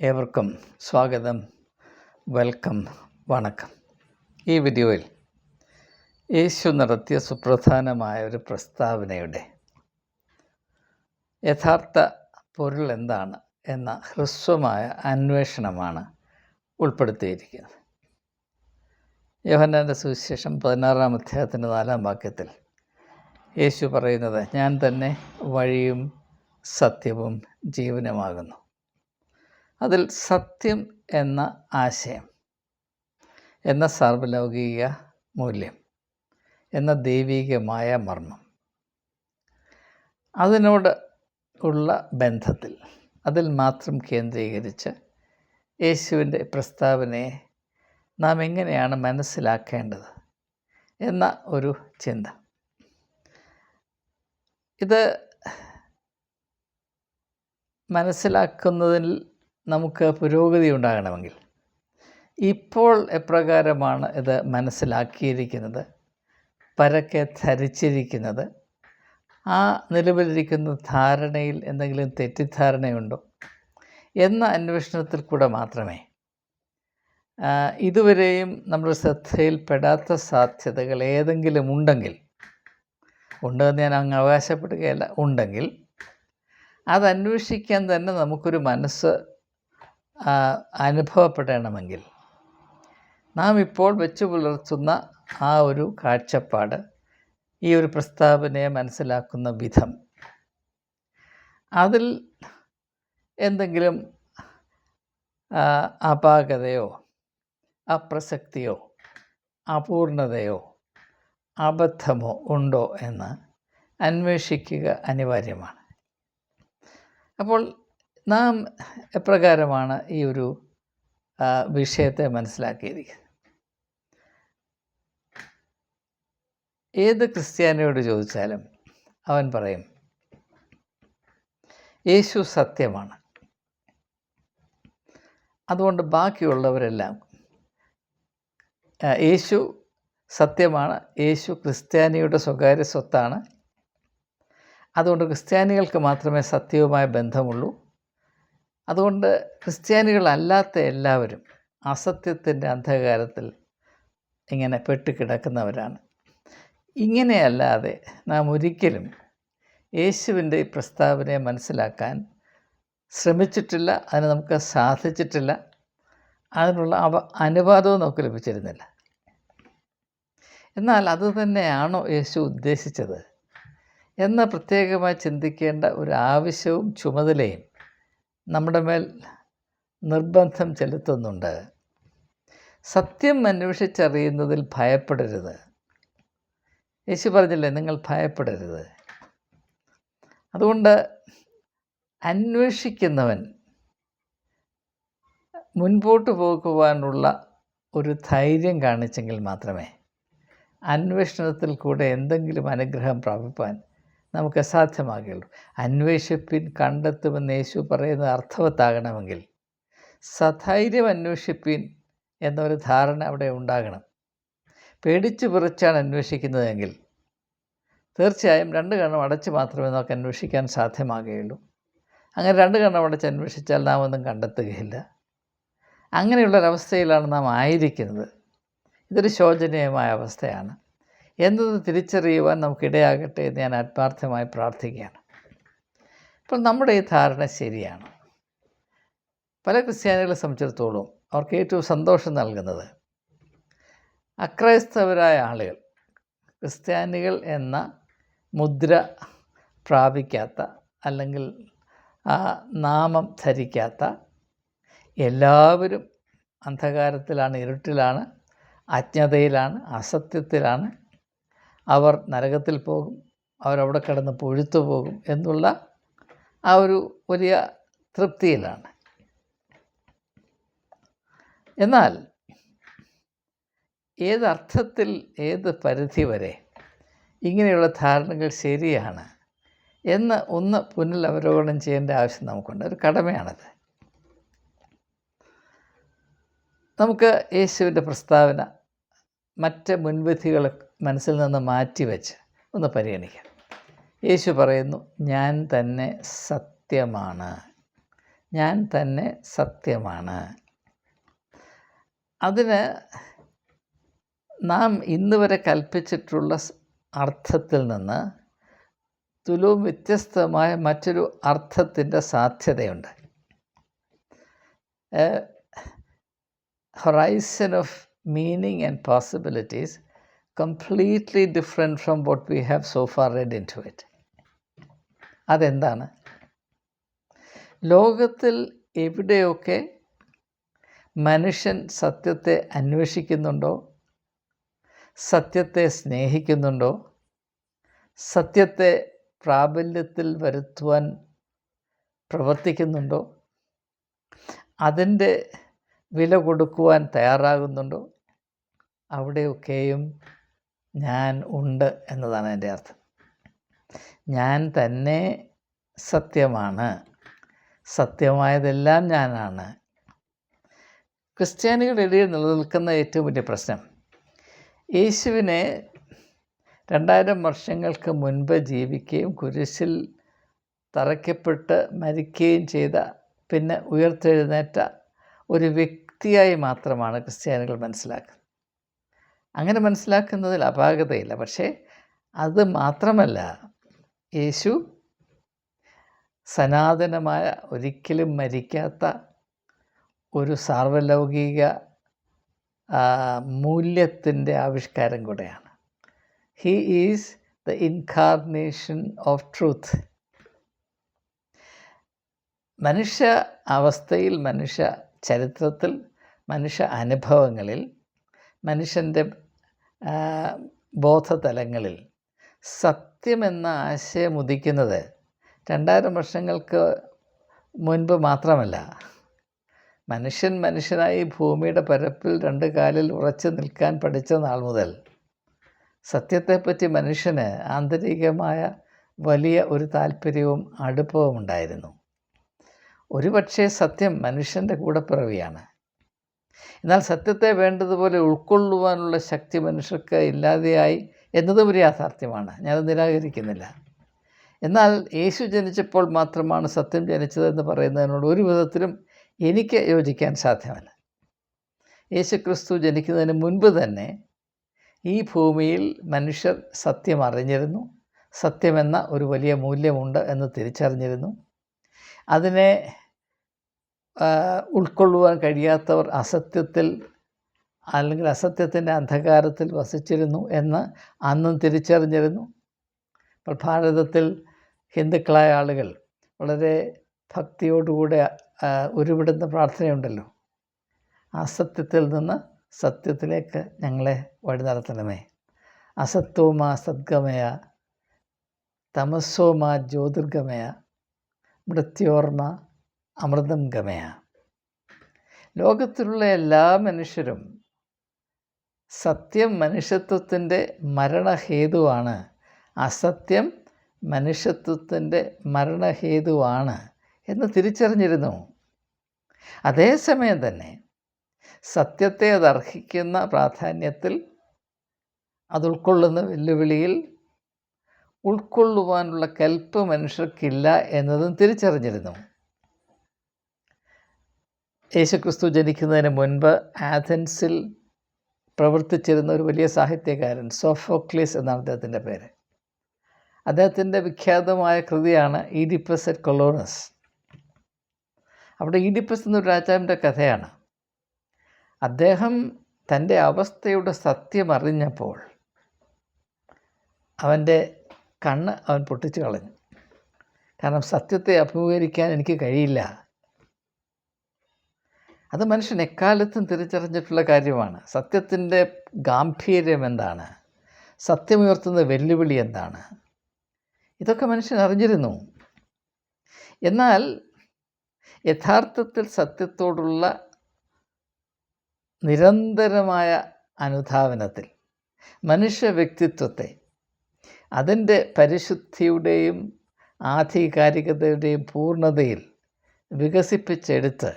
ഏവർക്കും സ്വാഗതം, വെൽക്കം, വണക്കം. ഈ വീഡിയോയിൽ യേശു നടത്തിയ സുപ്രധാനമായ ഒരു പ്രസ്താവനയുടെ യഥാർത്ഥ പൊരുൾ എന്താണ് എന്ന ഹ്രസ്വമായ അന്വേഷണമാണ് ഉൾപ്പെടുത്തിയിരിക്കുന്നത്. യോഹന്നാൻ്റെ സുവിശേഷം 16-ാം അധ്യായത്തിൻ്റെ 4-ാം വാക്യത്തിൽ യേശു പറയുന്നത്, ഞാൻ തന്നെ വഴിയും സത്യവും ജീവനുമാകുന്നു. അതിൽ സത്യം എന്ന ആശയം, എന്ന സാർവലൗകിക മൂല്യം, എന്ന ദൈവികമായ മർമ്മം, അതിനോട് ഉള്ള ബന്ധത്തിൽ, അതിൽ മാത്രം കേന്ദ്രീകരിച്ച് യേശുവിൻ്റെ പ്രസ്താവനയെ നാം എങ്ങനെയാണ് മനസ്സിലാക്കേണ്ടത് എന്ന ഒരു ചിന്ത. ഇത് മനസ്സിലാക്കുന്നതിൽ നമുക്ക് പുരോഗതി ഉണ്ടാകണമെങ്കിൽ ഇപ്പോൾ എപ്രകാരമാണ് ഇത് മനസ്സിലാക്കിയിരിക്കുന്നത്, പരക്കെ ധരിച്ചിരിക്കുന്നത്, ആ നിലവിലിരിക്കുന്ന ധാരണയിൽ എന്തെങ്കിലും തെറ്റിദ്ധാരണയുണ്ടോ എന്ന അന്വേഷണത്തിൽ കൂടെ മാത്രമേ ഇതുവരെയും നമ്മുടെ ശ്രദ്ധയിൽപ്പെടാത്ത സാധ്യതകൾ ഏതെങ്കിലും ഉണ്ടെങ്കിൽ, ഉണ്ടെന്ന് ഞാൻ അങ്ങ് അവകാശപ്പെടുകയല്ല, ഉണ്ടെങ്കിൽ അത് അന്വേഷിക്കാൻ തന്നെ നമുക്കൊരു മനസ്സ് അനുഭവപ്പെടണമെങ്കിൽ നാം ഇപ്പോൾ വെച്ചു പുലർത്തുന്ന ആ ഒരു കാഴ്ചപ്പാട്, ഈ ഒരു പ്രസ്താവനയെ മനസ്സിലാക്കുന്ന വിധം, അതിൽ എന്തെങ്കിലും അപാകതയോ അപ്രസക്തിയോ അപൂർണതയോ അബദ്ധമോ ഉണ്ടോ എന്ന് അന്വേഷിക്കുക അനിവാര്യമാണ്. അപ്പോൾ നാം എപ്രകാരമാണ് ഈ ഒരു വിഷയത്തെ മനസ്സിലാക്കിയിരിക്കുന്നത്? ഏത് ക്രിസ്ത്യാനിയോട് ചോദിച്ചാലും അവൻ പറയും, യേശു സത്യമാണ്, അതുകൊണ്ട് ബാക്കിയുള്ളവരെല്ലാം, യേശു സത്യമാണ്, യേശു ക്രിസ്ത്യാനിയുടെ സ്വകാര്യ സ്വത്താണ്, അതുകൊണ്ട് ക്രിസ്ത്യാനികൾക്ക് മാത്രമേ സത്യവുമായ ബന്ധമുള്ളൂ, അതുകൊണ്ട് ക്രിസ്ത്യാനികളല്ലാത്ത എല്ലാവരും അസത്യത്തിൻ്റെ അന്ധകാരത്തിൽ ഇങ്ങനെ പെട്ടുകിടക്കുന്നവരാണ്. ഇങ്ങനെയല്ലാതെ നാം ഒരിക്കലും യേശുവിൻ്റെ ഈ പ്രസ്താവനയെ മനസ്സിലാക്കാൻ ശ്രമിച്ചിട്ടില്ല, അതിന് നമുക്ക് സാധിച്ചിട്ടില്ല, അതിനുള്ള അനുവാദവും നമുക്ക് ലഭിച്ചിരുന്നില്ല. എന്നാൽ അതുതന്നെയാണോ യേശു ഉദ്ദേശിച്ചത് എന്ന് പ്രത്യേകമായി ചിന്തിക്കേണ്ട ഒരു ആവശ്യവും ചുമതലയും നമ്മുടെ മേൽ നിർബന്ധം ചെലുത്തുന്നുണ്ട്. സത്യം അന്വേഷിച്ചറിയുന്നതിൽ ഭയപ്പെടരുത്. യേശു പറഞ്ഞില്ലേ, നിങ്ങൾ ഭയപ്പെടരുത്. അതുകൊണ്ട് അന്വേഷിക്കുന്നവൻ മുൻപോട്ട് പോകുവാനുള്ള ഒരു ധൈര്യം കാണിച്ചെങ്കിൽ മാത്രമേ അന്വേഷണത്തിൽ കൂടെ എന്തെങ്കിലും അനുഗ്രഹം പ്രാപിപ്പാൻ നമുക്ക് സാധ്യമാകുകയുള്ളൂ. അന്വേഷിപ്പിൻ കണ്ടെത്തുമെന്ന് യേശു പറയുന്നത് അർത്ഥവത്താകണമെങ്കിൽ സധൈര്യം അന്വേഷിപ്പിൻ എന്നൊരു ധാരണ അവിടെ ഉണ്ടാകണം. പേടിച്ചു വിറച്ചാണ് അന്വേഷിക്കുന്നതെങ്കിൽ തീർച്ചയായും 2 കണ്ണും അടച്ച് മാത്രമേ നമുക്ക് അന്വേഷിക്കാൻ സാധ്യമാകുകയുള്ളൂ. അങ്ങനെ 2 കണ്ണും അടച്ച് അന്വേഷിച്ചാൽ നാം ഒന്നും കണ്ടെത്തുകയില്ല. അങ്ങനെയുള്ളൊരവസ്ഥയിലാണ് നാം ആയിരിക്കുന്നത്. ഇതൊരു ശോചനീയമായ അവസ്ഥയാണ് എന്നത് തിരിച്ചറിയുവാൻ നമുക്കിടയാകട്ടെ എന്ന് ഞാൻ ആത്മാർത്ഥമായി പ്രാർത്ഥിക്കുകയാണ്. അപ്പോൾ നമ്മുടെ ഈ ധാരണ ശരിയാണ്. പല ക്രിസ്ത്യാനികളെ സംബന്ധിച്ചിടത്തോളം അവർക്ക് ഏറ്റവും സന്തോഷം നൽകുന്നത് അക്രൈസ്തവരായ ആളുകൾ, ക്രിസ്ത്യാനികൾ എന്ന മുദ്ര പ്രാപിക്കാത്ത, അല്ലെങ്കിൽ നാമം ധരിക്കാത്ത എല്ലാവരും അന്ധകാരത്തിലാണ്, ഇരുട്ടിലാണ്, അജ്ഞതയിലാണ്, അസത്യത്തിലാണ്, അവർ നരകത്തിൽ പോകും, അവരവിടെ കിടന്ന് പൊഴുത്തു പോകും എന്നുള്ള ആ ഒരു വലിയ തൃപ്തിയിലാണ്. എന്നാൽ ഏതർത്ഥത്തിൽ, ഏത് പരിധി വരെ ഇങ്ങനെയുള്ള ധാരണകൾ ശരിയാണ് എന്ന് ഒന്ന് പുനരവലോകനം ചെയ്യേണ്ട ആവശ്യം നമുക്കുണ്ട്. ഒരു കടമയാണത്. നമുക്ക് യേശുവിൻ്റെ പ്രസ്താവന മറ്റ് മുൻവിധികൾ മനസ്സിൽ നിന്ന് മാറ്റിവെച്ച് ഒന്ന് പരിഗണിക്കാം. യേശു പറയുന്നു, ഞാൻ തന്നെ സത്യമാണ്. ഞാൻ തന്നെ സത്യമാണ്. അതിന് നാം ഇന്ന് വരെ കൽപ്പിച്ചിട്ടുള്ള അർത്ഥത്തിൽ നിന്ന് തുലവും വ്യത്യസ്തമായ മറ്റൊരു അർത്ഥത്തിൻ്റെ സാധ്യതയുണ്ട്. Horizon of meaning and possibilities completely different from what we have so far read into it. അതെന്താണ്? ലോകത്തിൽ എവിടെയൊക്കെ മനുഷ്യൻ സത്യത്തെ അന്വേഷിക്കുന്നുണ്ടോ, സത്യത്തെ സ്നേഹിക്കുന്നുണ്ടോ, സത്യത്തെ പ്രാബല്യത്തിൽ വരുത്തുവാൻ പ്രവർത്തിക്കുന്നുണ്ടോ, അതിൻ്റെ വില കൊടുക്കുവാൻ തയ്യാറാകുന്നുണ്ടോ, അവിടെയൊക്കെയും ഞാൻ ഉണ്ട് എന്നതാണ് എൻ്റെ അർത്ഥം. ഞാൻ തന്നെ സത്യമാണ്, സത്യമായതെല്ലാം ഞാനാണ്. ക്രിസ്ത്യാനികളുടെ ഇടയിൽ നിലനിൽക്കുന്ന ഏറ്റവും വലിയ പ്രശ്നം, യേശുവിനെ 2000 വർഷങ്ങൾക്ക് മുൻപ് ജീവിക്കുകയും കുരിശിൽ തറയ്ക്കപ്പെട്ട് മരിക്കുകയും ചെയ്ത, പിന്നെ ഉയർത്തെഴുന്നേറ്റ ഒരു വ്യക്തിയായി മാത്രമാണ് ക്രിസ്ത്യാനികൾ മനസ്സിലാക്കുന്നത്. അങ്ങനെ മനസ്സിലാക്കുന്നതിൽ അപാകതയില്ല. പക്ഷേ അത് മാത്രമല്ല, യേശു സനാതനമായ, ഒരിക്കലും മരിക്കാത്ത ഒരു സാർവലൗകിക മൂല്യത്തിൻ്റെ ആവിഷ്കാരം കൂടെയാണ്. He is the incarnation of truth. മനുഷ്യ അവസ്ഥയിൽ, മനുഷ്യ ചരിത്രത്തിൽ, മനുഷ്യ അനുഭവങ്ങളിൽ, മനുഷ്യൻ്റെ ബോധതലങ്ങളിൽ സത്യമെന്ന ആശയം ഉദിക്കുന്നത് 2000 വർഷങ്ങൾക്ക് മുൻപ് മാത്രമല്ല. മനുഷ്യൻ മനുഷ്യനായി ഭൂമിയുടെ പരപ്പിൽ 2 കാലിൽ ഉറച്ചു നിൽക്കാൻ പഠിച്ച നാൾ മുതൽ സത്യത്തെപ്പറ്റി മനുഷ്യന് ആന്തരികമായ വലിയ ഒരു താല്പര്യവും അടുപ്പവും ഉണ്ടായിരുന്നു. ഒരുപക്ഷേ സത്യം മനുഷ്യൻ്റെ കൂടപ്പിറവിയാണ്. എന്നാൽ സത്യത്തെ വേണ്ടതുപോലെ ഉൾക്കൊള്ളുവാനുള്ള ശക്തി മനുഷ്യർക്ക് ഇല്ലാതെയായി എന്നതും ഒരു യാഥാർത്ഥ്യമാണ്. ഞാനത് നിരാകരിക്കുന്നില്ല. എന്നാൽ യേശു ജനിച്ചപ്പോൾ മാത്രമാണ് സത്യം ജനിച്ചതെന്ന് പറയുന്നതിനോട് ഒരു വിധത്തിലും എനിക്ക് യോജിക്കാൻ സാധ്യമല്ല. യേശു ക്രിസ്തു ജനിക്കുന്നതിന് മുൻപ് തന്നെ ഈ ഭൂമിയിൽ മനുഷ്യർ സത്യം അറിഞ്ഞിരുന്നു. സത്യമെന്ന ഒരു വലിയ മൂല്യമുണ്ട് എന്ന് തിരിച്ചറിഞ്ഞിരുന്നു. അതിനെ ഉൾക്കൊള്ളുവാൻ കഴിയാത്തവർ അസത്യത്തിൽ അല്ലെങ്കിൽ അസത്യത്തിൻ്റെ അന്ധകാരത്തിൽ വസിച്ചിരുന്നു എന്ന് അന്നും തിരിച്ചറിഞ്ഞിരുന്നു. ഇപ്പോൾ ഭാരതത്തിൽ ഹിന്ദുക്കളായ ആളുകൾ വളരെ ഭക്തിയോടുകൂടെ ഉരുവിടുന്ന പ്രാർത്ഥനയുണ്ടല്ലോ, അസത്യത്തിൽ നിന്ന് സത്യത്തിലേക്ക് ഞങ്ങളെ വഴി നടത്തണമേ. അസത്വമാ സദ്ഗമയ, തമസോമാ ജ്യോതിർഗമയ, മൃത്യോർമ അമൃതം ഗമയ. ലോകത്തിലുള്ള എല്ലാ മനുഷ്യരും സത്യം മനുഷ്യത്വത്തിൻ്റെ മരണഹേതുവാണ്, അസത്യം മനുഷ്യത്വത്തിൻ്റെ മരണഹേതുവാണ് എന്ന് തിരിച്ചറിഞ്ഞിരുന്നു. അതേസമയം തന്നെ സത്യത്തെ അതർഹിക്കുന്ന പ്രാധാന്യത്തിൽ, അത് ഉൾക്കൊള്ളുന്ന വെല്ലുവിളിയിൽ ഉൾക്കൊള്ളുവാനുള്ള കൽപ്പ് മനുഷ്യർക്കില്ല എന്നതും തിരിച്ചറിഞ്ഞിരുന്നു. യേശുക്രിസ്തു ജനിക്കുന്നതിന് മുൻപ് ആഥൻസിൽ പ്രവർത്തിച്ചിരുന്ന ഒരു വലിയ സാഹിത്യകാരൻ, സോഫോക്ലീസ് എന്നാണ് അദ്ദേഹത്തിൻ്റെ പേര്. അദ്ദേഹത്തിൻ്റെ വിഖ്യാതമായ കൃതിയാണ് ഈഡിപ്പസ് അറ്റ് കൊളോണസ്. അവിടെ ഈഡിപ്പസ് എന്നൊരു രാജാവിൻ്റെ കഥയാണ്. അദ്ദേഹം തൻ്റെ അവസ്ഥയുടെ സത്യം അറിഞ്ഞപ്പോൾ അവൻ്റെ കണ്ണ് അവൻ പൊട്ടിച്ചു കളഞ്ഞു. കാരണം സത്യത്തെ അഭിമുഖീകരിക്കാൻ എനിക്ക് കഴിയില്ല. അത് മനുഷ്യൻ എക്കാലത്തും തിരിച്ചറിഞ്ഞിട്ടുള്ള കാര്യമാണ്. സത്യത്തിൻ്റെ ഗാംഭീര്യം എന്താണ്, സത്യമുയർത്തുന്ന വെല്ലുവിളി എന്താണ്, ഇതൊക്കെ മനുഷ്യൻ അറിഞ്ഞിരുന്നു. എന്നാൽ യഥാർത്ഥത്തിൽ സത്യത്തോടുള്ള നിരന്തരമായ അനുധാവനത്തിൽ മനുഷ്യ വ്യക്തിത്വത്തെ അതിൻ്റെ പരിശുദ്ധിയുടെയും ആധികാരികതയുടെയും പൂർണ്ണതയിൽ വികസിപ്പിച്ചെടുത്ത്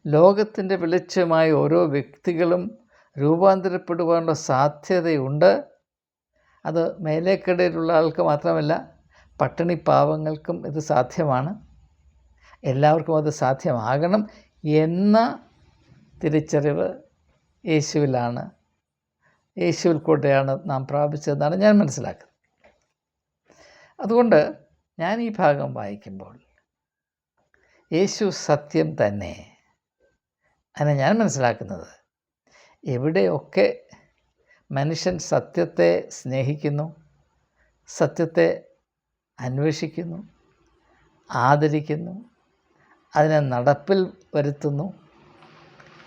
ലോകത്തിൻ്റെ വെളിച്ചമായി ഓരോ വ്യക്തികളും രൂപാന്തരപ്പെടുവാനുള്ള സാധ്യതയുണ്ട്. അത് മേലേക്കടയിലുള്ള ആൾക്ക് മാത്രമല്ല, പട്ടിണി പാവങ്ങൾക്കും ഇത് സാധ്യമാണ്. എല്ലാവർക്കും അത് സാധ്യമാകണം എന്ന തിരിച്ചറിവ് യേശുവിലാണ്, യേശുവിൽ കൂടെയാണ് നാം പ്രാപിച്ചതെന്നാണ് ഞാൻ മനസ്സിലാക്കുന്നത്. അതുകൊണ്ട് ഞാൻ ഈ ഭാഗം വായിക്കുമ്പോൾ യേശു സത്യം തന്നെ. അങ്ങനെ ഞാൻ മനസ്സിലാക്കുന്നത്, എവിടെയൊക്കെ മനുഷ്യൻ സത്യത്തെ സ്നേഹിക്കുന്നു, സത്യത്തെ അന്വേഷിക്കുന്നു, ആദരിക്കുന്നു, അതിനെ നടപ്പിൽ വരുത്തുന്നു,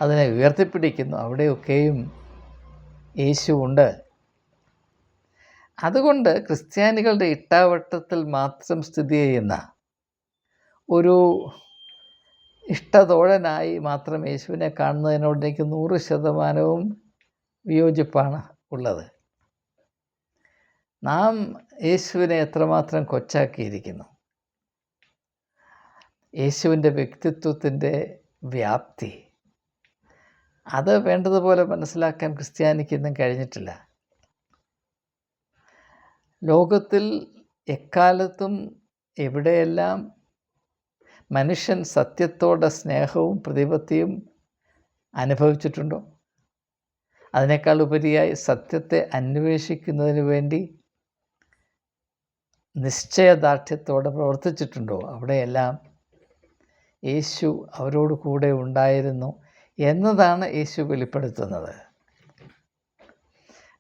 അതിനെ ഉയർത്തിപ്പിടിക്കുന്നു, അവിടെയൊക്കെയും യേശു ഉണ്ട്. അതുകൊണ്ട് ക്രിസ്ത്യാനികളുടെ ഇട്ടാവട്ടത്തിൽ മാത്രം സ്ഥിതി ചെയ്യുന്ന ഒരു ഇഷ്ടതോഴനായി മാത്രം യേശുവിനെ കാണുന്നതിനോട് എനിക്ക് 100% വിയോജിപ്പാണ് ഉള്ളത്. നാം യേശുവിനെ എത്രമാത്രം കൊച്ചാക്കിയിരിക്കുന്നു. യേശുവിൻ്റെ വ്യക്തിത്വത്തിൻ്റെ വ്യാപ്തി അത് വേണ്ടതുപോലെ മനസ്സിലാക്കാൻ ക്രിസ്ത്യാനിക്ക് ഇന്നും കഴിഞ്ഞിട്ടില്ല. ലോകത്തിൽ എക്കാലത്തും എവിടെയെല്ലാം മനുഷ്യൻ സത്യത്തോടെ സ്നേഹവും പ്രതിപത്തിയും അനുഭവിച്ചിട്ടുണ്ടോ, അതിനേക്കാൾ ഉപരിയായി സത്യത്തെ അന്വേഷിക്കുന്നതിന് വേണ്ടി നിശ്ചയദാർഢ്യത്തോടെ പ്രവർത്തിച്ചിട്ടുണ്ടോ, അവിടെയെല്ലാം യേശു അവരോട് കൂടെ ഉണ്ടായിരുന്നു എന്നതാണ് യേശു വെളിപ്പെടുത്തുന്നത്.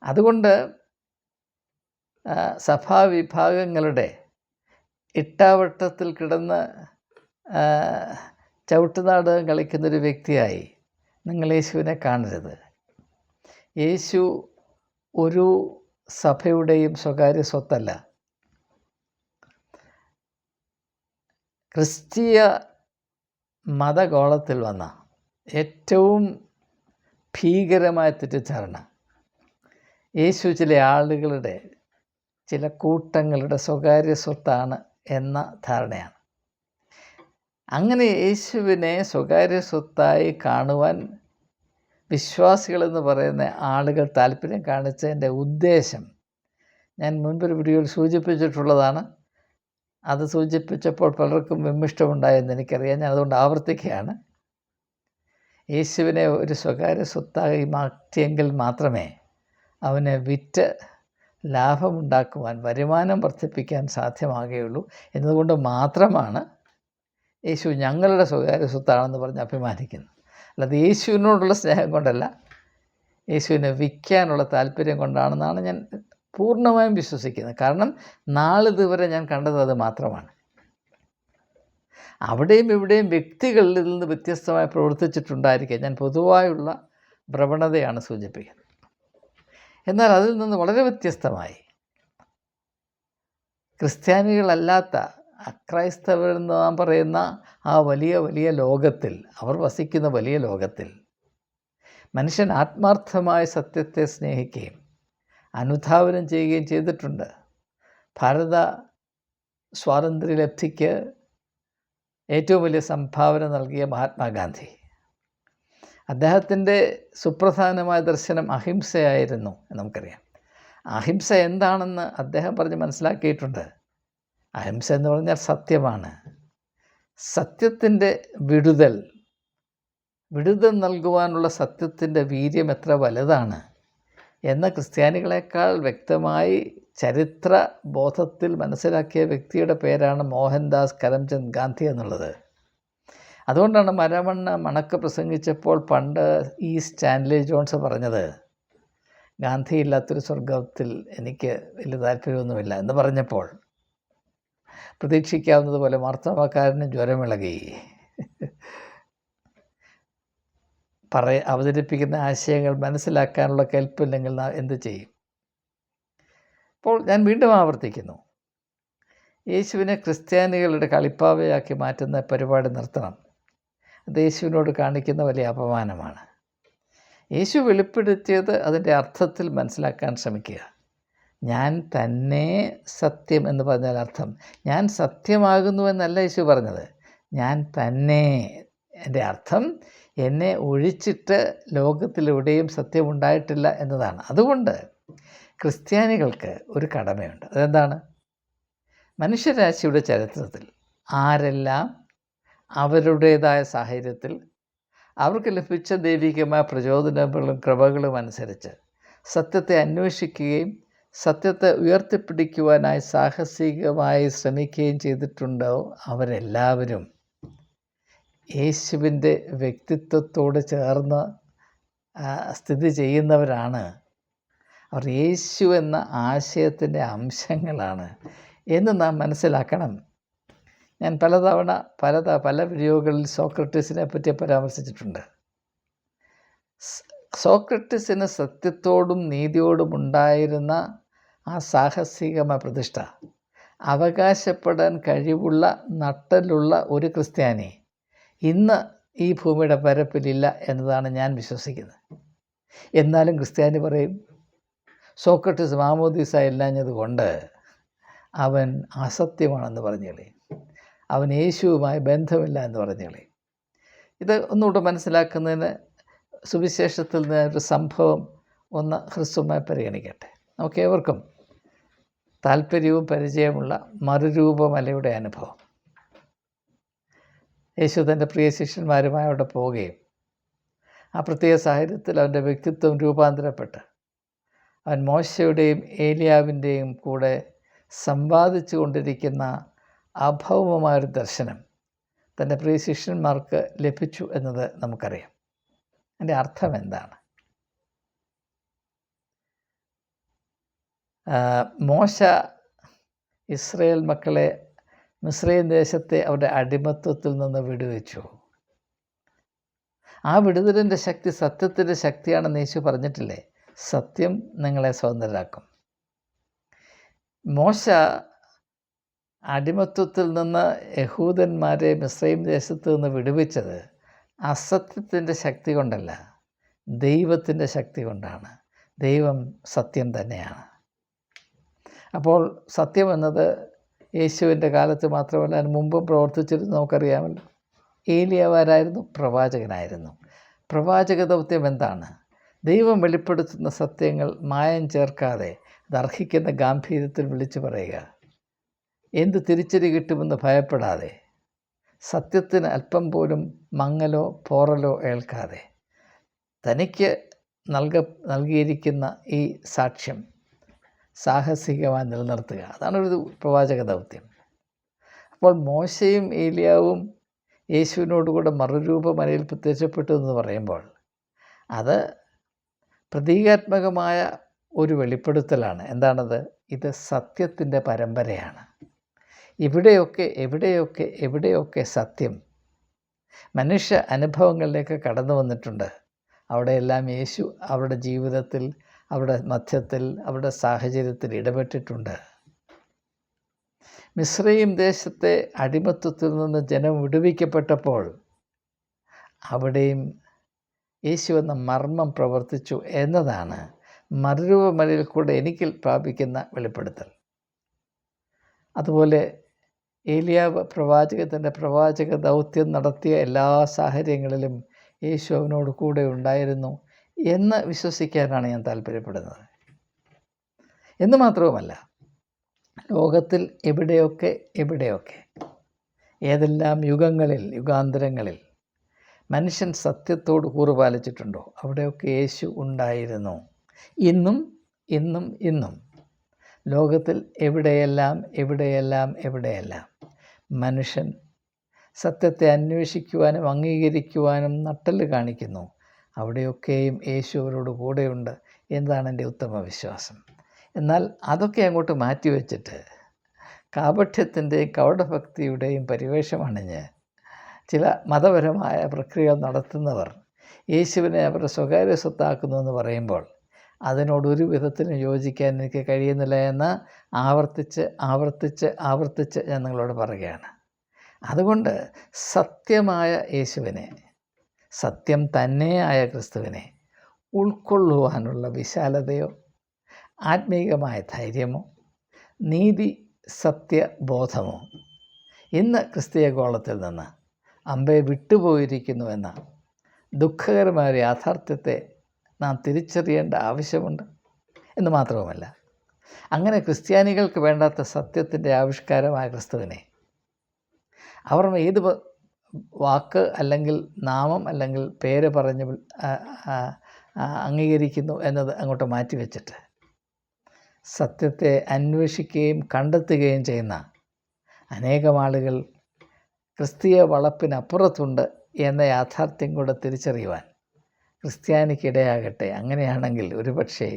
അതുകൊണ്ട് സഭാവിഭാഗങ്ങളുടെ ഇട്ടാവട്ടത്തിൽ കിടന്ന് ചവിട്ടുനാടകം കളിക്കുന്നൊരു വ്യക്തിയായി നിങ്ങൾ യേശുവിനെ കാണരുത്. യേശു ഒരു സഭയുടെയും സ്വകാര്യ സ്വത്തല്ല. ക്രിസ്തീയ മതഗോളത്തിൽ വന്ന ഏറ്റവും ഭീകരമായ തെറ്റിദ്ധാരണ യേശു ചില ആളുകളുടെ, ചില കൂട്ടങ്ങളുടെ സ്വകാര്യ സ്വത്താണ് എന്ന ധാരണയാണ്. അങ്ങനെ യേശുവിനെ സ്വകാര്യ സ്വത്തായി കാണുവാൻ വിശ്വാസികളെന്ന് പറയുന്ന ആളുകൾ താല്പര്യം കാണിച്ചതിൻ്റെ ഉദ്ദേശം ഞാൻ മുൻപൊരു വീഡിയോയിൽ സൂചിപ്പിച്ചിട്ടുള്ളതാണ്. അത് സൂചിപ്പിച്ചപ്പോൾ പലർക്കും വിമ്മിഷ്ടമുണ്ടായെന്ന് എനിക്കറിയാം. ഞാൻ അതുകൊണ്ട് ആവർത്തിക്കുകയാണ്. യേശുവിനെ ഒരു സ്വകാര്യ സ്വത്തായി മാറ്റിയെങ്കിൽ മാത്രമേ അവനെ വിറ്റ് ലാഭമുണ്ടാക്കുവാൻ, വരുമാനം വർദ്ധിപ്പിക്കാൻ സാധ്യമാകുകയുള്ളൂ എന്നതുകൊണ്ട് മാത്രമാണ് യേശു ഞങ്ങളുടെ സ്വകാര്യ സ്വത്താണെന്ന് പറഞ്ഞ് അഭിമാനിക്കുന്നത്. അല്ലാതെ യേശുവിനോടുള്ള സ്നേഹം കൊണ്ടല്ല, യേശുവിനെ വിൽക്കാനുള്ള താല്പര്യം കൊണ്ടാണെന്നാണ് ഞാൻ പൂർണ്ണമായും വിശ്വസിക്കുന്നത്. കാരണം നാളിതുവരെ ഞാൻ കണ്ടത് അത് മാത്രമാണ്. അവിടെയും ഇവിടെയും വ്യക്തികളിൽ നിന്ന് വ്യത്യസ്തമായി പ്രവർത്തിച്ചിട്ടുണ്ടായിരിക്കുക, ഞാൻ പൊതുവായുള്ള പ്രവണതയാണ് സൂചിപ്പിക്കുന്നത്. എന്നാൽ അതിൽ നിന്ന് വളരെ വ്യത്യസ്തമായി ക്രിസ്ത്യാനികളല്ലാത്ത അക്രൈസ്തവരെന്ന് നാം പറയുന്ന ആ വലിയ വലിയ ലോകത്തിൽ, അവർ വസിക്കുന്ന വലിയ ലോകത്തിൽ മനുഷ്യൻ ആത്മാർത്ഥമായ സത്യത്തെ സ്നേഹിക്കുകയും അനുധാവനം ചെയ്യുകയും ചെയ്തിട്ടുണ്ട്. ഭാരത സ്വാതന്ത്ര്യലബ്ധിക്ക് ഏറ്റവും വലിയ സംഭാവന നൽകിയ മഹാത്മാഗാന്ധി, അദ്ദേഹത്തിൻ്റെ സുപ്രധാനമായ ദർശനം അഹിംസയായിരുന്നു എന്ന് നമുക്കറിയാം. അഹിംസ എന്താണെന്ന് അദ്ദേഹം പറഞ്ഞ് മനസ്സിലാക്കിയിട്ടുണ്ട്. അഹിംസ എന്ന് പറഞ്ഞാൽ സത്യമാണ്. സത്യത്തിൻ്റെ വിടുതൽ നൽകുവാനുള്ള സത്യത്തിൻ്റെ വീര്യം എത്ര വലുതാണ് എന്ന് ക്രിസ്ത്യാനികളെക്കാൾ വ്യക്തമായി ചരിത്ര ബോധത്തിൽ മനസ്സിലാക്കിയ വ്യക്തിയുടെ പേരാണ് മോഹൻദാസ് കരംചന്ദ് ഗാന്ധി എന്നുള്ളത്. അതുകൊണ്ടാണ് മരമണ്ണ മണക്ക് പ്രസംഗിച്ചപ്പോൾ പണ്ട് ഈ സ്റ്റാൻലി ജോൺസ് പറഞ്ഞത്, ഗാന്ധി ഇല്ലാത്തൊരു സ്വർഗത്തിൽ എനിക്ക് വലിയ താല്പര്യമൊന്നുമില്ല എന്ന് പറഞ്ഞപ്പോൾ പ്രതീക്ഷിക്കാവുന്നതുപോലെ മാർത്തോമാക്കാരന് ജ്വരമിളകി. അവതരിപ്പിക്കുന്ന ആശയങ്ങൾ മനസ്സിലാക്കാനുള്ള കെൽപ്പില്ലെങ്കിൽ നാം എന്ത് ചെയ്യും? അപ്പോൾ ഞാൻ വീണ്ടും ആവർത്തിക്കുന്നു, യേശുവിനെ ക്രിസ്ത്യാനികളുടെ കളിപ്പാവയാക്കി മാറ്റുന്ന പരിപാടി നിർത്തണം. അത് യേശുവിനോട് കാണിക്കുന്ന വലിയ അപമാനമാണ്. യേശു വെളിപ്പെടുത്തിയത് അതിൻ്റെ അർത്ഥത്തിൽ മനസ്സിലാക്കാൻ ശ്രമിക്കുക. ഞാൻ തന്നെ സത്യം എന്ന് പറഞ്ഞാൽ അർത്ഥം ഞാൻ സത്യമാകുന്നു എന്നല്ല യേശു പറഞ്ഞത്. ഞാൻ തന്നെ, എൻ്റെ അർത്ഥം എന്നെ ഒഴിച്ചിട്ട് ലോകത്തിലെവിടെയും സത്യമുണ്ടായിട്ടില്ല എന്നതാണ്. അതുകൊണ്ട് ക്രിസ്ത്യാനികൾക്ക് ഒരു കടമയുണ്ട്. അതെന്താണ്? മനുഷ്യരാശിയുടെ ചരിത്രത്തിൽ ആരെല്ലാം അവരുടേതായ സാഹചര്യത്തിൽ അവർക്ക് ലഭിച്ച ദൈവികമായ പ്രചോദനങ്ങളും കൃപകളും അനുസരിച്ച് സത്യത്തെ അന്വേഷിക്കുകയും സത്യത്തെ ഉയർത്തിപ്പിടിക്കുവാനായി സാഹസികമായി ശ്രമിക്കുകയും ചെയ്തിട്ടുണ്ടോ അവരെല്ലാവരും യേശുവിൻ്റെ വ്യക്തിത്വത്തോട് ചേർന്ന് സ്ഥിതി ചെയ്യുന്നവരാണ്. അവർ യേശു എന്ന ആശയത്തിൻ്റെ അംശങ്ങളാണ് എന്ന് നാം മനസ്സിലാക്കണം. ഞാൻ പലതവണ പല വീഡിയോകളിൽ സോക്രട്ടീസിനെ പറ്റി പരാമർശിച്ചിട്ടുണ്ട്. സോക്രട്ടീസിന് സത്യത്തോടും നീതിയോടും ഉണ്ടായിരുന്ന ആ സാഹസികമായ പ്രതിഷ്ഠ അവകാശപ്പെടാൻ കഴിവുള്ള നട്ടലുള്ള ഒരു ക്രിസ്ത്യാനി ഇന്ന് ഈ ഭൂമിയുടെ പരപ്പിലില്ല എന്നതാണ് ഞാൻ വിശ്വസിക്കുന്നത്. എന്നാലും ക്രിസ്ത്യാനി പറയും സോക്രട്ടീസ് മാമോദീസ ഇല്ലാഞ്ഞത് കൊണ്ട് അവൻ അസത്യമാണെന്ന് പറഞ്ഞു കളയും, അവൻ യേശുവുമായി ബന്ധമില്ല എന്ന് പറഞ്ഞു കളയും. ഇത് ഒന്നുകൂടെ മനസ്സിലാക്കുന്നതിന് സുവിശേഷത്തിൽ നിന്ന് ഒരു സംഭവം ഒന്ന് ഹ്രസ്വമായി പരിഗണിക്കട്ടെ. നമുക്കേവർക്കും താല്പര്യവും പരിചയമുള്ള മറുരൂപമലയുടെ അനുഭവം. യേശു തൻ്റെ പ്രിയ ശിഷ്യന്മാരുമായി അവിടെ പോവുകയും ആ പ്രത്യേക സാഹചര്യത്തിൽ അവൻ്റെ വ്യക്തിത്വം രൂപാന്തരപ്പെട്ട് അവൻ മോശയുടെയും ഏലിയാവിൻ്റെയും കൂടെ സമ്പാദിച്ചു കൊണ്ടിരിക്കുന്ന അഭൗമമായൊരു ദർശനം തൻ്റെ പ്രിയ ശിഷ്യന്മാർക്ക് ലഭിച്ചു എന്നത് നമുക്കറിയാം. അതിൻ്റെ അർത്ഥം എന്താണ്? മോശ ഇസ്രായേൽ മക്കളെ മിസ്രയീം ദേശത്തെ അവരുടെ അടിമത്വത്തിൽ നിന്ന് വിടുവിച്ചു. ആ വിടുതലിൻ്റെ ശക്തി സത്യത്തിൻ്റെ ശക്തിയാണെന്ന് യേശു പറഞ്ഞിട്ടില്ലേ? സത്യം നിങ്ങളെ സ്വതന്ത്രരാക്കും. മോശ അടിമത്വത്തിൽ നിന്ന് യഹൂദന്മാരെ മിസ്രയീം ദേശത്ത് നിന്ന് വിടുവിച്ചത് അസത്യത്തിൻ്റെ ശക്തി കൊണ്ടല്ല, ദൈവത്തിൻ്റെ ശക്തി കൊണ്ടാണ്. ദൈവം സത്യം തന്നെയാണ്. അപ്പോൾ സത്യം എന്നത് യേശുവിൻ്റെ കാലത്ത് മാത്രമല്ല, അതിന് മുമ്പും പ്രവർത്തിച്ചിരുന്നു നമുക്കറിയാമല്ലോ. ഏലിയാവാരായിരുന്നു? പ്രവാചകനായിരുന്നു. പ്രവാചക ദൗത്യം എന്താണ്? ദൈവം വെളിപ്പെടുത്തുന്ന സത്യങ്ങൾ മായം ചേർക്കാതെ അത് അർഹിക്കുന്ന ഗാംഭീര്യത്തിൽ വിളിച്ചു പറയുക, എന്ത് തിരിച്ചടി കിട്ടുമെന്ന് ഭയപ്പെടാതെ, സത്യത്തിന് അല്പം പോലും മങ്ങലോ പോറലോ ഏൽക്കാതെ തനിക്ക് നൽകിയിരിക്കുന്ന ഈ സാക്ഷ്യം സാഹസികമായി നിലനിർത്തുക. അതാണ് ഒരു പ്രവാചക ദൗത്യം. അപ്പോൾ മോശയും ഏലിയാവും യേശുവിനോടുകൂടെ മറുരൂപമലയിൽ പ്രത്യക്ഷപ്പെട്ടു എന്ന് പറയുമ്പോൾ അത് പ്രതീകാത്മകമായ ഒരു വെളിപ്പെടുത്തലാണ്. എന്താണത്? ഇത് സത്യത്തിൻ്റെ പരമ്പരയാണ്. എവിടെയൊക്കെ സത്യം മനുഷ്യ അനുഭവങ്ങളിലേക്ക് കടന്നു വന്നിട്ടുണ്ട്, അവിടെയെല്ലാം യേശു അവരുടെ ജീവിതത്തിൽ, അവരുടെ മധ്യത്തിൽ, അവരുടെ സാഹചര്യത്തിൽ ഇടപെട്ടിട്ടുണ്ട്. മിസ്രയീം ദേശത്തെ അടിമത്വത്തിൽ നിന്ന് ജനം വിടുവിക്കപ്പെട്ടപ്പോൾ അവിടെയും യേശു എന്ന മർമ്മം പ്രവർത്തിച്ചു എന്നതാണ് മറുരൂപമലയിൽ കൂടെ എനിക്ക് പ്രാപിക്കുന്ന വെളിപ്പെടുത്തൽ. അതുപോലെ ഏലിയാവ് പ്രവാചകത്തിൻ്റെ പ്രവാചക ദൗത്യം നടത്തിയ എല്ലാ സാഹചര്യങ്ങളിലും യേശു അവനോട് കൂടെ ഉണ്ടായിരുന്നു എന്ന് വിശ്വസിക്കാനാണ് ഞാൻ താല്പര്യപ്പെടുന്നത്. എന്ന് മാത്രവുമല്ല, ലോകത്തിൽ എവിടെയൊക്കെ ഏതെല്ലാം യുഗാന്തരങ്ങളിൽ മനുഷ്യൻ സത്യത്തോട് കൂറുപാലിച്ചിട്ടുണ്ടോ അവിടെയൊക്കെ യേശു ഉണ്ടായിരുന്നു. ഇന്നും ലോകത്തിൽ എവിടെയെല്ലാം മനുഷ്യൻ സത്യത്തെ അന്വേഷിക്കുവാനും അംഗീകരിക്കുവാനും നട്ടല് കാണിക്കുന്നു, അവിടെയൊക്കെയും യേശു അവരോട് കൂടെയുണ്ട് എന്നതാണ് എൻ്റെ ഉത്തമ വിശ്വാസം. എന്നാൽ അതൊക്കെ അങ്ങോട്ട് മാറ്റിവെച്ചിട്ട് കാപഠ്യത്തിൻ്റെയും കപടഭക്തിയുടെയും പരിവേഷമണിഞ്ഞ് ചില മതപരമായ പ്രക്രിയകൾ നടത്തുന്നവർ യേശുവിനെ അവരുടെ സ്വകാര്യ സ്വത്താക്കുന്നു എന്ന് പറയുമ്പോൾ അതിനോടൊരു വിധത്തിലും യോജിക്കാൻ എനിക്ക് കഴിയുന്നില്ല എന്ന് ആവർത്തിച്ച് ഞാൻ നിങ്ങളോട് പറയുകയാണ്. അതുകൊണ്ട് സത്യമായ യേശുവിനെ, സത്യം തന്നെയായ ക്രിസ്തുവിനെ ഉൾക്കൊള്ളുവാനുള്ള വിശാലതയോ ആത്മീകമായ ധൈര്യമോ നീതി സത്യബോധമോ ഇന്ന് ക്രിസ്തീയ ഗോളത്തിൽ നിന്ന് അമ്പെ വിട്ടുപോയിരിക്കുന്നുവെന്ന ദുഃഖകരമായ യാഥാർത്ഥ്യത്തെ നാം തിരിച്ചറിയേണ്ട ആവശ്യമുണ്ട്. എന്ന് മാത്രവുമല്ല, അങ്ങനെ ക്രിസ്ത്യാനികൾക്ക് വേണ്ടാത്ത സത്യത്തിൻ്റെ ആവിഷ്കാരമായ ക്രിസ്തുവിനെ അവർ ഏത് വാക്ക് അല്ലെങ്കിൽ നാമം അല്ലെങ്കിൽ പേര് പറഞ്ഞ് അംഗീകരിക്കുന്നു എന്നത് അങ്ങോട്ട് മാറ്റിവെച്ചിട്ട് സത്യത്തെ അന്വേഷിക്കുകയും കണ്ടെത്തുകയും ചെയ്യുന്ന അനേകം ആളുകൾ ക്രിസ്തീയ വളപ്പിനപ്പുറത്തുണ്ട് എന്ന യാഥാർത്ഥ്യം കൂടെ തിരിച്ചറിയുവാൻ ക്രിസ്ത്യാനിക്കിടയാകട്ടെ. അങ്ങനെയാണെങ്കിൽ ഒരുപക്ഷേ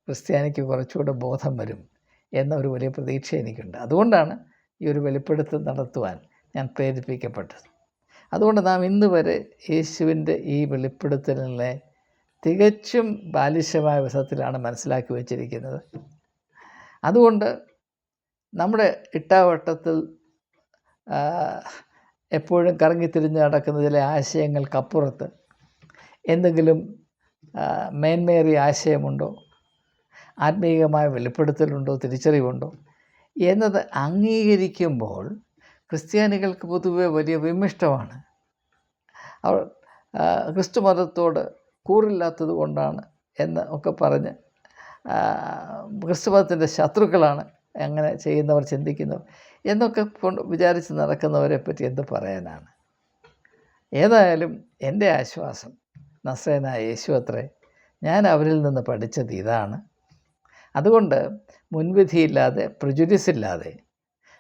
ക്രിസ്ത്യാനിക്ക് കുറച്ചുകൂടെ ബോധം വരും എന്ന ഒരു വലിയ പ്രതീക്ഷ എനിക്കുണ്ട്. അതുകൊണ്ടാണ് ഈ ഒരു വെളിപ്പെടുത്തൽ നടത്തുവാൻ ഞാൻ പ്രേരിപ്പിക്കപ്പെട്ടത്. അതുകൊണ്ട് നാം ഇന്ന് വരെ യേശുവിൻ്റെ ഈ വെളിപ്പെടുത്തലിനെ തികച്ചും ബാലിശമായ വിധത്തിലാണ് മനസ്സിലാക്കി വച്ചിരിക്കുന്നത്. അതുകൊണ്ട് നമ്മുടെ ഇട്ടാവട്ടത്തിൽ എപ്പോഴും കറങ്ങിത്തിരിഞ്ഞ് നടക്കുന്ന ചില ആശയങ്ങൾക്കപ്പുറത്ത് എന്തെങ്കിലും മേന്മേറിയ ആശയമുണ്ടോ, ആത്മീയമായ വെളിപ്പെടുത്തലുണ്ടോ, തിരിച്ചറിവുണ്ടോ എന്നത് അംഗീകരിക്കുമ്പോൾ ക്രിസ്ത്യാനികൾക്ക് പൊതുവെ വലിയ വിമിഷ്ടമാണ്. അവർ ക്രിസ്തു മതത്തോട് കൂറില്ലാത്തത് കൊണ്ടാണ് എന്ന് ഒക്കെ പറഞ്ഞ് ക്രിസ്തുമതത്തിൻ്റെ ശത്രുക്കളാണ് അങ്ങനെ ചെയ്യുന്നവർ, ചിന്തിക്കുന്നവർ എന്നൊക്കെ വിചാരിച്ച് നടക്കുന്നവരെ പറ്റി എന്ത് പറയാനാണ്. ഏതായാലും എൻ്റെ ആശ്വാസം നസ്രയനായ യേശു അത്രേ. ഞാൻ അവരിൽ നിന്ന് പഠിച്ചത് ഇതാണ്. അതുകൊണ്ട് മുൻവിധിയില്ലാതെ, പ്രിജുഡിസ് ഇല്ലാതെ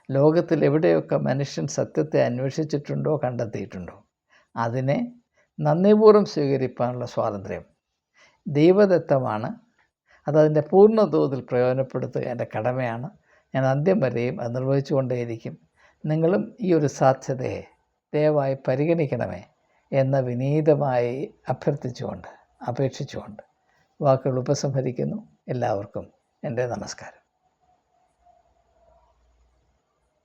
ലോകത്തിൽ എവിടെയൊക്കെ മനുഷ്യൻ സത്യത്തെ അന്വേഷിച്ചിട്ടുണ്ടോ, കണ്ടെത്തിയിട്ടുണ്ടോ, അതിനെ നന്ദിപൂർവ്വം സ്വീകരിക്കാനുള്ള സ്വാതന്ത്ര്യം ദൈവദത്തമാണ്. അതതിൻ്റെ പൂർണ്ണ തോതിൽ പ്രയോജനപ്പെടുത്തുക എൻ്റെ കടമയാണ്. ഞാൻ അന്ത്യം വരെയും അത് നിർവഹിച്ചു കൊണ്ടേയിരിക്കും. നിങ്ങളും ഈ ഒരു സാധ്യതയെ ദയവായി പരിഗണിക്കണമേ എന്ന് വിനീതമായി അഭ്യർത്ഥിച്ചുകൊണ്ട്, അപേക്ഷിച്ചുകൊണ്ട് വാക്കുകൾ ഉപസംഹരിക്കുന്നു. എല്ലാവർക്കും എൻ്റെ നമസ്കാരം.